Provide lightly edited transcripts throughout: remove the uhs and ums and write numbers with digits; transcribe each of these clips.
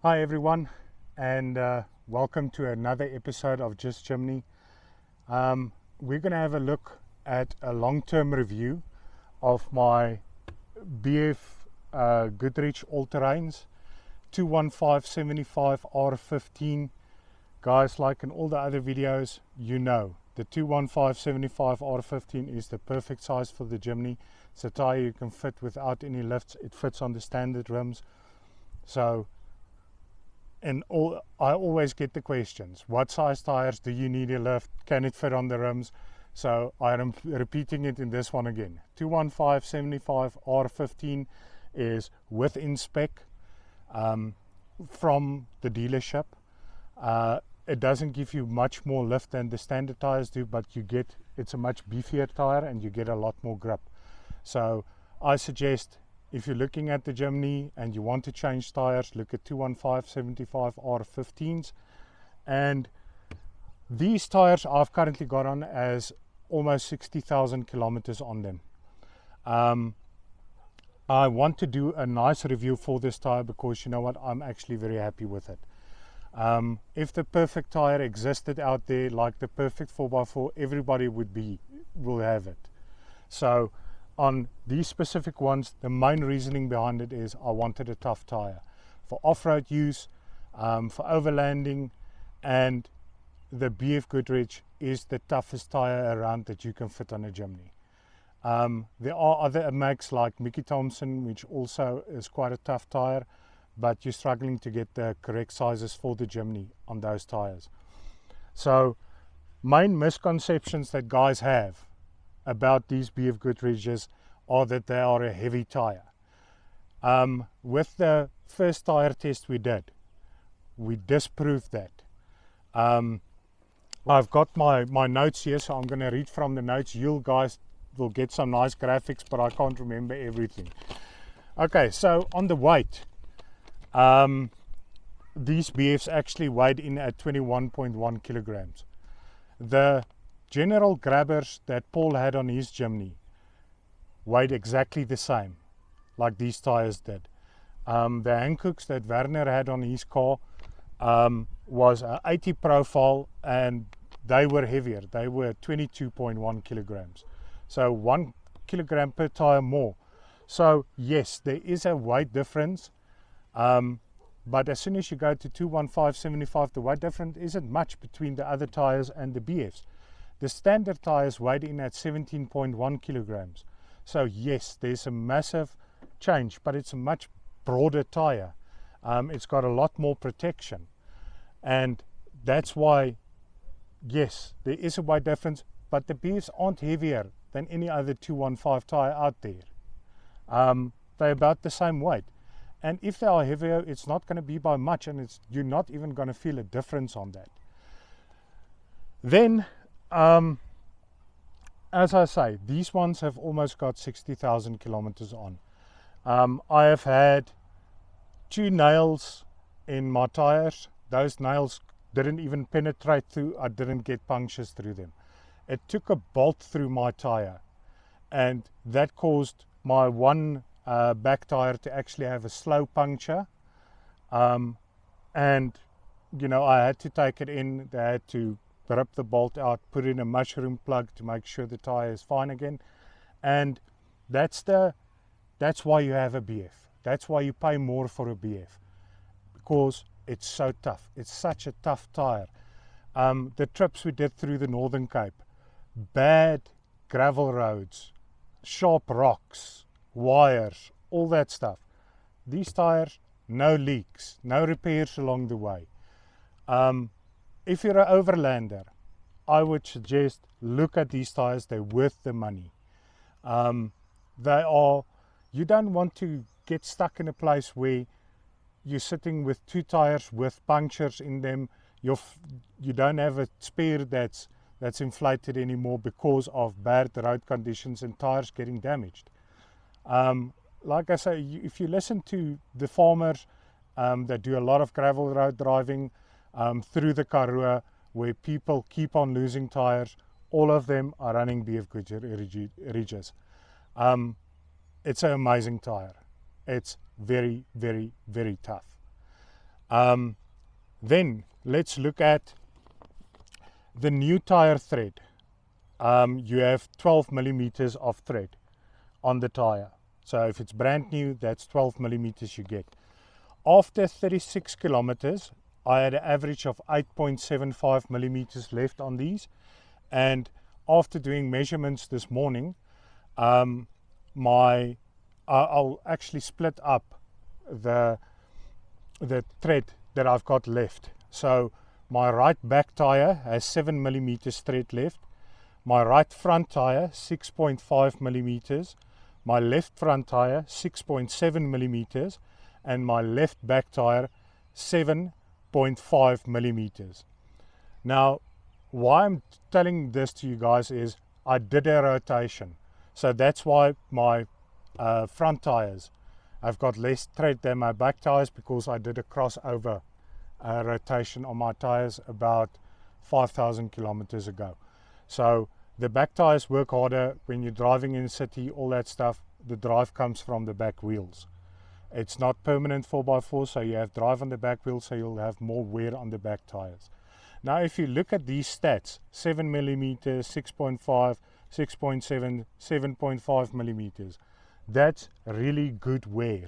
Hi everyone, and welcome to another episode of Just Jimny. We're going to have a look at a long-term review of my BF Goodrich all-terrains 215/75 R15. Guys, like in all the other videos, you know the 215/75 R15 is the perfect size for the Jimny. It's a tire you can fit without any lifts. It fits on the standard rims. So I always get the questions, what size tires do you need a lift? Can it fit on the rims? So I am repeating it in this one again. 215/75 R15 is within spec from the dealership. It doesn't give you much more lift than the standard tires do, but it's a much beefier tire and you get a lot more grip. So I suggest, if you're looking at the Jimny and you want to change tires, look at 215/75 R15s. And these tires I've currently got on as almost 60,000 kilometers on them. I want to do a nice review for this tire because you know what, I'm actually very happy with it. If the perfect tire existed out there, like the perfect 4x4, everybody will have it. So on these specific ones, the main reasoning behind it is I wanted a tough tire for off-road use, for overlanding, and the BF Goodrich is the toughest tire around that you can fit on a Jimny. There are other makes like Mickey Thompson, which also is quite a tough tire, but you're struggling to get the correct sizes for the Jimny on those tires. So main misconceptions that guys have about these BF Goodriches are that they are a heavy tire. With the first tire test we did, we disproved that. I've got my notes here, so I'm going to read from the notes. You guys will get some nice graphics, but I can't remember everything. Okay, so on the weight, these BFs actually weighed in at 21.1 kilograms. The general grabbers that Paul had on his Jimny weighed exactly the same, like these tires did. The Hankooks that Werner had on his car was an 80 profile, and they were heavier. They were 22.1 kilograms. So 1 kilogram per tire more. So yes, there is a weight difference, but as soon as you go to 215/75, the weight difference isn't much between the other tires and the BFs. The standard tires weighed in at 17.1 kilograms. So yes, there's a massive change, but it's a much broader tire. It's got a lot more protection. And that's why, yes, there is a weight difference, but the BFs aren't heavier than any other 215 tire out there. They're about the same weight. And if they are heavier, it's not going to be by much, and you're not even going to feel a difference on that. Then, as I say, these ones have almost got 60,000 kilometers on. I have had 2 nails in my tires. Those nails didn't even penetrate through. I didn't get punctures through them. It took a bolt through my tire, and that caused my one back tire to actually have a slow puncture. And you know, I had to take it in. They had to rip the bolt out, put in a mushroom plug to make sure the tire is fine again. And that's why you have a BF. That's why you pay more for a BF, because it's so tough. It's such a tough tire. The trips we did through the Northern Cape, bad gravel roads, sharp rocks, wires, all that stuff. These tires, no leaks, no repairs along the way. If you're an overlander, I would suggest look at these tires. They're worth the money. You don't want to get stuck in a place where you're sitting with 2 tires with punctures in them. You don't have a spare that's inflated anymore because of bad road conditions and tires getting damaged. Like I say, if you listen to the farmers that do a lot of gravel road driving through the Karoo, where people keep on losing tires, all of them are running BF Goodriches. It's an amazing tire. It's very, very, very tough. Then let's look at the new tire thread. You have 12 millimeters of thread on the tire. So if it's brand new, that's 12 millimeters you get. After 36 kilometers, I had an average of 8.75 millimeters left on these. And after doing measurements this morning, I'll actually split up the thread that I've got left. So my right back tire has 7 millimeters thread left. My right front tire 6.5 millimeters. My left front tire 6.7 millimeters, and my left back tire 7.5 millimeters. Now, why I'm telling this to you guys is I did a rotation. So that's why my front tires have got less thread than my back tires, because I did a crossover rotation on my tires about 5,000 kilometers ago. So the back tires work harder when you're driving in the city, all that stuff. The drive comes from the back wheels. It's not permanent 4x4, so you have drive on the back wheels, so you'll have more wear on the back tires. Now, if you look at these stats, 7 millimeters, 6.5, 6.7, 7.5 millimeters, that's really good wear.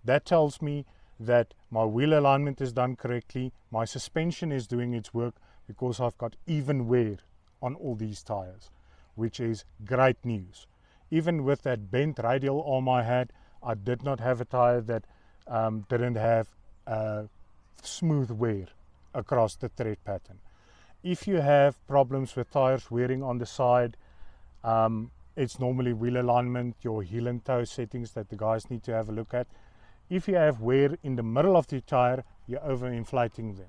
That tells me that my wheel alignment is done correctly, my suspension is doing its work, because I've got even wear on all these tires, which is great news. Even with that bent radial arm I had, I did not have a tire that didn't have smooth wear across the thread pattern. If you have problems with tires wearing on the side, it's normally wheel alignment, your heel and toe settings that the guys need to have a look at. If you have wear in the middle of the tire, you're overinflating them.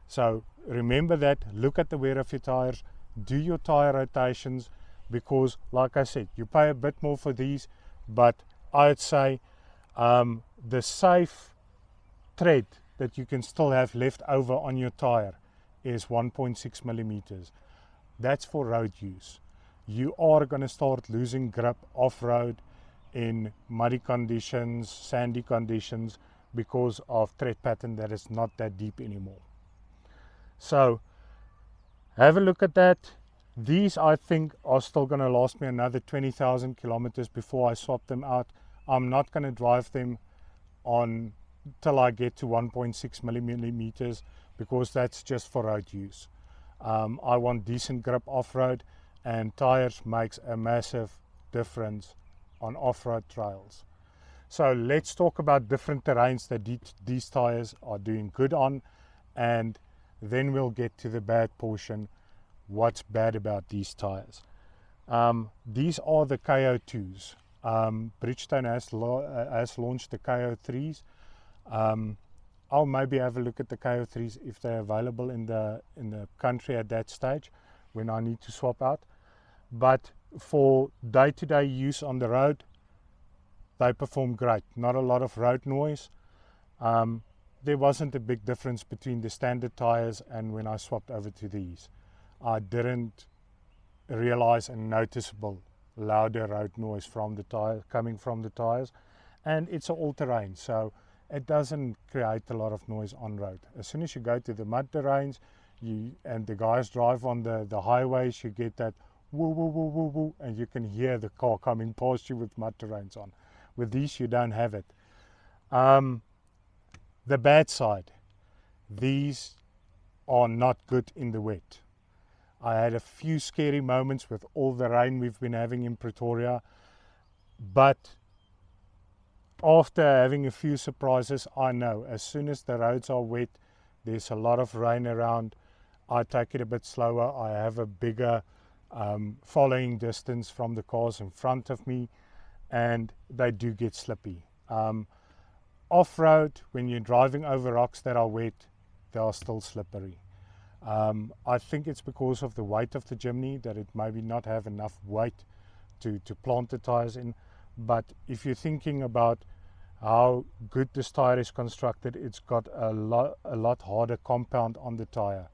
So remember that, look at the wear of your tires, do your tire rotations, because like I said, you pay a bit more for these, but I'd say the safe thread that you can still have left over on your tire is 1.6 millimeters. That's for road use. You are going to start losing grip off-road in muddy conditions, sandy conditions, because of thread pattern that is not that deep anymore. So have a look at that. These, I think, are still going to last me another 20,000 kilometers before I swap them out. I'm not going to drive them on till I get to 1.6 millimeters, because that's just for road use. I want decent grip off-road, and tires makes a massive difference on off-road trails. So let's talk about different terrains that these tires are doing good on, and then we'll get to the bad portion. What's bad about these tires? These are the KO2s. Bridgestone has launched the KO3s. I'll maybe have a look at the KO3s if they're available in the country at that stage when I need to swap out. But for day-to-day use on the road, they perform great. Not a lot of road noise. There wasn't a big difference between the standard tires and when I swapped over to these. I didn't realize a noticeable louder road noise from the tires, coming from the tires, and it's all-terrain, so it doesn't create a lot of noise on road. As soon as you go to the mud terrains, and the guys drive on the highways, you get that woo woo woo woo woo, and you can hear the car coming past you with mud terrains on. With these, you don't have it. The bad side, these are not good in the wet. I had a few scary moments with all the rain we've been having in Pretoria, but after having a few surprises, I know as soon as the roads are wet, there's a lot of rain around, I take it a bit slower. I have a bigger following distance from the cars in front of me, and they do get slippy. Off-road, when you're driving over rocks that are wet, they are still slippery. I think it's because of the weight of the Jimny that it maybe not have enough weight to plant the tires in. But if you're thinking about how good this tire is constructed, it's got a lot harder compound on the tire.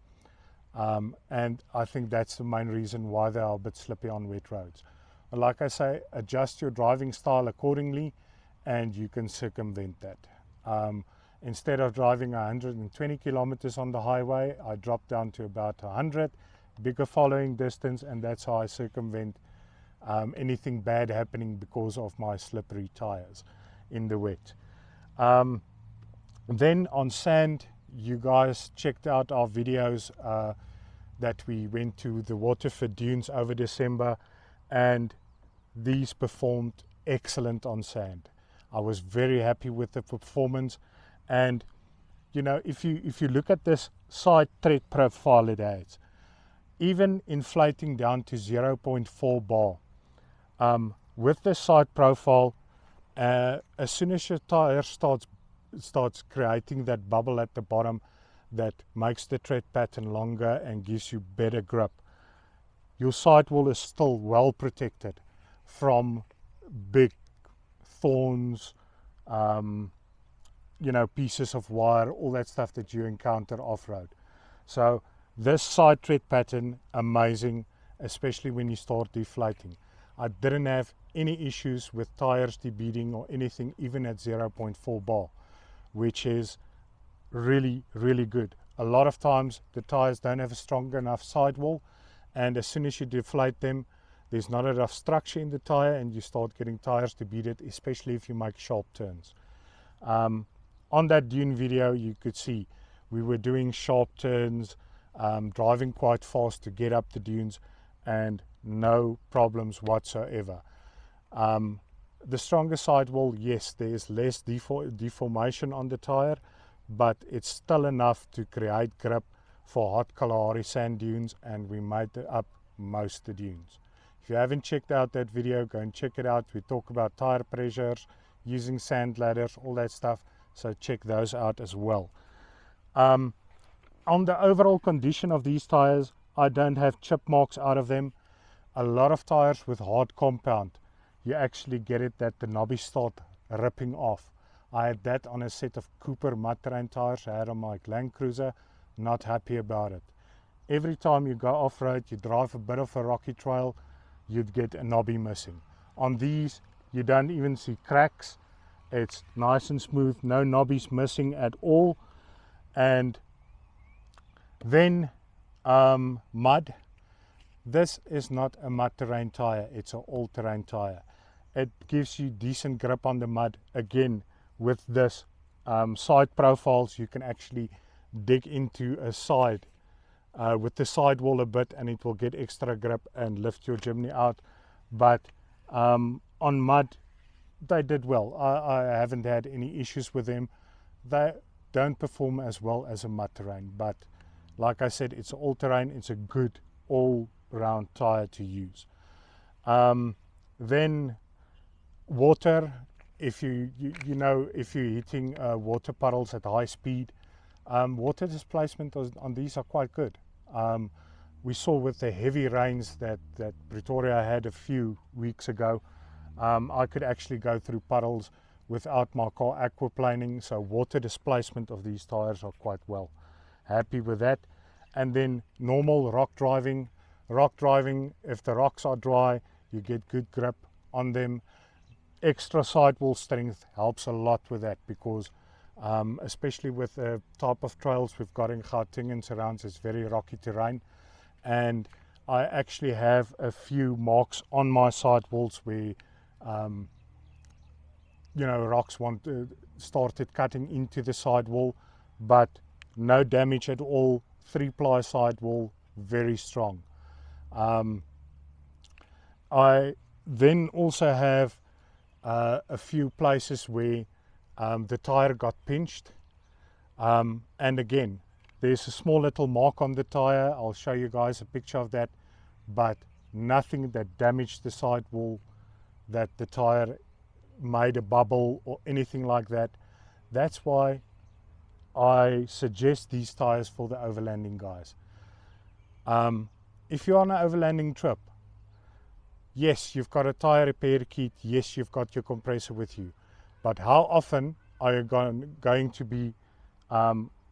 And I think that's the main reason why they are a bit slippy on wet roads. Like I say, adjust your driving style accordingly and you can circumvent that. Instead of driving 120 kilometers on the highway, I dropped down to about 100, bigger following distance, and that's how I circumvent anything bad happening because of my slippery tires in the wet. Then on sand, you guys checked out our videos that we went to the Waterford Dunes over December, and these performed excellent on sand. I was very happy with the performance. And you know, if you look at this side tread profile it has, even inflating down to 0.4 bar, with the side profile, as soon as your tire starts creating that bubble at the bottom that makes the tread pattern longer and gives you better grip, your sidewall is still well protected from big thorns, you know, pieces of wire, all that stuff that you encounter off-road. So this side tread pattern, amazing, especially when you start deflating. I didn't have any issues with tires debeading or anything, even at 0.4 bar, which is really, really good. A lot of times the tires don't have a strong enough sidewall, and as soon as you deflate them, there's not enough structure in the tire and you start getting tires debeaded, especially if you make sharp turns. On that dune video, you could see we were doing sharp turns, driving quite fast to get up the dunes, and no problems whatsoever. The stronger sidewall, yes, there is less deformation on the tire, but it's still enough to create grip for hot Kalahari sand dunes, and we made it up most of the dunes. If you haven't checked out that video, go and check it out. We talk about tire pressures, using sand ladders, all that stuff, so check those out as well. On the overall condition of these tires, I don't have chip marks out of them. A lot of tires with hard compound, you actually get it that the knobbies start ripping off. I had that on a set of Cooper mud terrain tires I had on my Land Cruiser. Not happy about it. Every time you go off-road, you drive a bit of a rocky trail, you'd get a knobby missing. On these, you don't even see cracks. It's nice and smooth, no knobbies missing at all. And then mud. This is not a mud terrain tire, it's an all-terrain tire. It gives you decent grip on the mud. Again, with this side profiles, you can actually dig into a side with the sidewall a bit, and it will get extra grip and lift your Jimny out. But on mud, they did well. I haven't had any issues with them. They don't perform as well as a mud terrain, but like I said, it's all terrain. It's a good all-round tire to use. Then water. If you know, if you're hitting water puddles at high speed, water displacement on these are quite good. We saw with the heavy rains that Pretoria had a few weeks ago, I could actually go through puddles without my car aquaplaning, so water displacement of these tires are quite well. Happy with that. And then normal rock driving, if the rocks are dry, you get good grip on them. Extra sidewall strength helps a lot with that, because especially with the type of trails we've got in Gauteng and surrounds, it's very rocky terrain, and I actually have a few marks on my sidewalls where you know, rocks started cutting into the sidewall, but no damage at all. 3-ply sidewall, very strong. I then also have a few places where the tire got pinched, and again, there's a small little mark on the tire. I'll show you guys a picture of that, but nothing that damaged the sidewall, that the tire made a bubble or anything like that. That's why I suggest these tires for the overlanding guys. If you're on an overlanding trip, yes, you've got a tire repair kit, yes, you've got your compressor with you, but how often are you going to be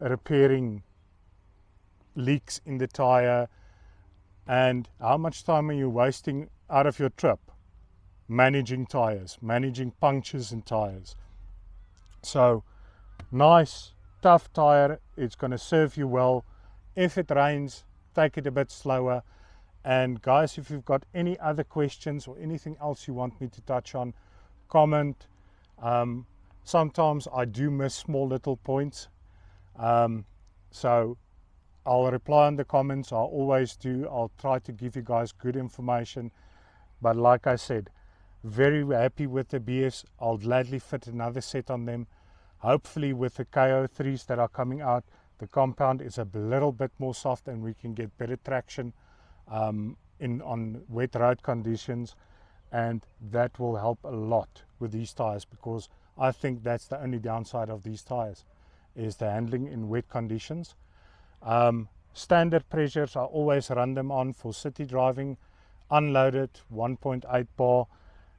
repairing leaks in the tire, and how much time are you wasting out of your trip managing tires, managing punctures in tires? So Nice, tough tire. It's going to serve you well. If it rains, take it a bit slower. And guys, if you've got any other questions or anything else you want me to touch on, comment. Sometimes I do miss small little points. So I'll reply in the comments. I always do. I'll try to give you guys good information. But like I said, very happy with the BFs. I'll gladly fit another set on them. Hopefully with the KO3s that are coming out, the compound is a little bit more soft and we can get better traction on wet road conditions, and that will help a lot with these tires, because I think that's the only downside of these tires is the handling in wet conditions. Standard pressures, I always run them on for city driving, unloaded 1.8 bar.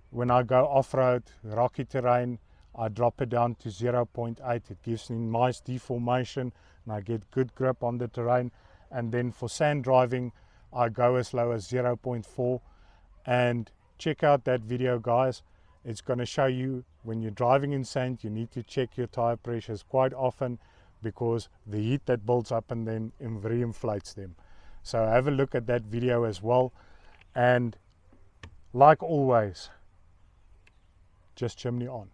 When I go off-road, rocky terrain, I drop it down to 0.8. It gives me nice deformation and I get good grip on the terrain. And then for sand driving, I go as low as 0.4. And check out that video, guys. It's going to show you when you're driving in sand, you need to check your tire pressures quite often, because the heat that builds up in them re-inflates them. So have a look at that video as well. And like always, just Jimny on.